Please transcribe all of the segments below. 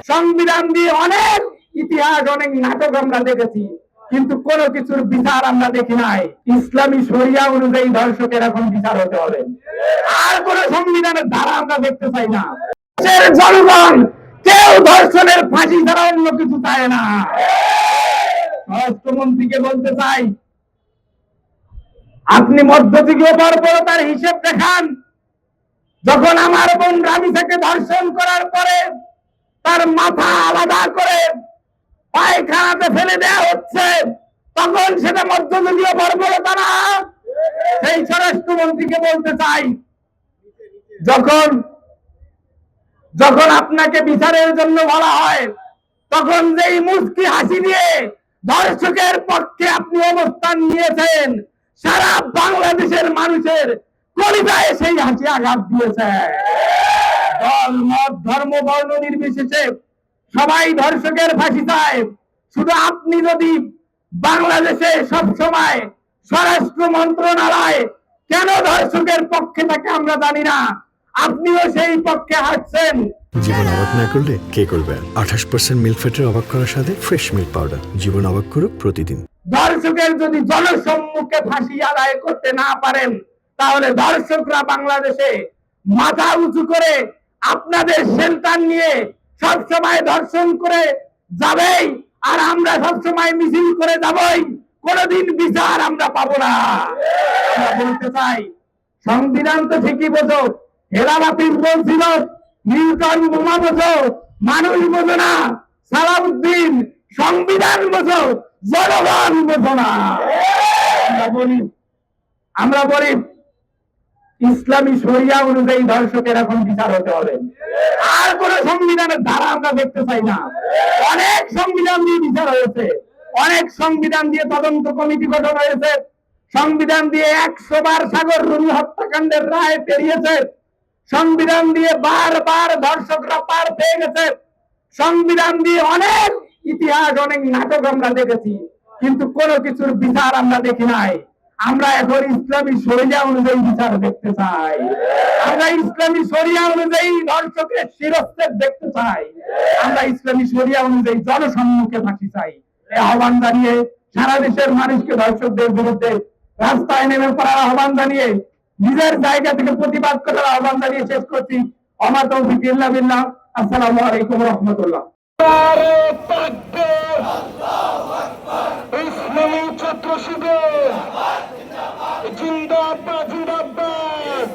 সংবিধান দিয়ে অনেক ইতিহাস, অনেক নাটক আমরা দেখেছি, কিন্তু কোন কিছুর বিচার আমরা দেখি নাই। ইসলামী শরিয়া অনুযায়ী ধর্ষকের এখন বিচার হতে হবে। আর কোন সংবিধানের ধারা আমরা দেখতে চাই না। জনগণ কেউ ধর্ষণের ফাঁসি ছাড়া অন্য কিছু চায় না। স্বরাষ্ট্রমন্ত্রীকে বলতে চাই, আপনি মধ্যযুগীয় বর্বরতার হিসেব দেখান। যখন আমার বোন রামিসাকে ধর্ষণ করার পরে তার মাথা আলাদা করে পায়খানাতে ফেলে দেওয়া হচ্ছে, তখন সেটা মধ্যযুগীয় বর্বরতা না? সেই স্বরাষ্ট্রমন্ত্রীকে বলতে চাই, যখন যখন আপনাকে বিচারের জন্য বলা হয়, তখন যেই মুস্কি হাসি দিয়ে ধর্ষকের পক্ষে আপনি অবস্থান নিয়েছেন, সারা বাংলাদেশের মানুষের কলিজায় সেই হাসি আঘাত দিয়েছে। দল, মত, ধর্ম, বর্ণ নির্বিশেষে সবাই ধর্ষকের ফাঁসি চায়। শুধু আপনি যদি বাংলাদেশে সব সময় স্বরাষ্ট্র মন্ত্রণালয় কেন ধর্ষকের পক্ষে থাকে আমরা জানি না, আপনিও সেই পক্ষে হাঁটছেন। জীবন অবাক না করলে কে করবে? 28% মিল্ক ফ্যাটের অবাক করার সাথে ফ্রেশ মিল্ক পাউডার। জীবন অবাক করুক প্রতিদিন। ধর্ষকের যদি জনসম্মুখে ফাঁসি আদায় করতে না পারেন, তাহলে ধর্ষকরা বাংলাদেশে মাথা উঁচু করে আপনাদের সেন্টার নিয়ে সবসময় ধর্ষণ করে যাবেই, আর আমরা সবসময় মিছিল করে যাবই। কোনদিন বিচার আমরা পাবো না। আমরা বলতে চাই, সংবিধান তো ঠিকই বোঝো, হেরাবাতির বলছিল নিউটন বোমা বোঝো, মানুষ বোঝো না। সালাউদ্দিন সংবিধান বোঝো, জনগণ বোঝো না। আমরা বলি ইসলামী শরিয়া অনুযায়ী ধর্ষকের এখন বিচার হতে হবে। আর কোন সংবিধানের ধারা আমরা দেখতে চাই না। অনেক সংবিধান দিয়ে বিচার হয়েছে, অনেক সংবিধান দিয়ে তদন্ত কমিটি গঠন হয়েছে, সংবিধান দিয়ে 100 বার সাগর রুনি হত্যাকাণ্ডের রায় পেরিয়েছে, সংবিধান দিয়ে বারবার ধর্ষকরা পার পেয়ে গেছে, সংবিধান দিয়ে অনেক ইতিহাস, অনেক নাটক আমরা দেখেছি, কিন্তু কোন কিছুর বিচার আমরা দেখি নাই। আমরা এখন ইসলামী শরিয়া অনুযায়ী বিচার দেখতে চাই। আমরা ইসলামী শরিয়া অনুযায়ী ধর্ষকের শিরচ্ছেদ দেখতে চাই। আমরা ইসলামী শরিয়া অনুযায়ী জনসম্মুখে ফাঁসি চাই। এই আহ্বান জানিয়ে সারা দেশের মানুষকে ধর্ষকদের বিরুদ্ধে রাস্তায় নেমে পড়ার আহ্বান জানিয়ে, নিজের জায়গা থেকে প্রতিবাদ করার আহ্বান জানিয়ে শেষ করছি। ওমা তৌফিক ইল্লা বিল্লাহ। আসসালামু আলাইকুম ওয়া রাহমাতুল্লাহ। ইসলামী ছাত্র শিবির জিন্দাবাদ, জিন্দাবাদ।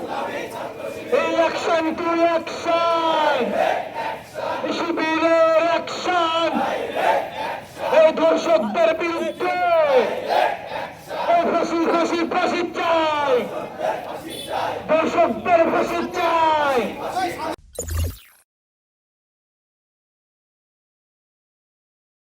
এই অ্যাকশন টু অ্যাকশন, শিবিরের অ্যাকশন, এই ধর্ষকদের বিরুদ্ধে ফাঁসি, ফাঁসি, ফাঁসি চাই, ধর্ষকদের ফাঁসি চাই।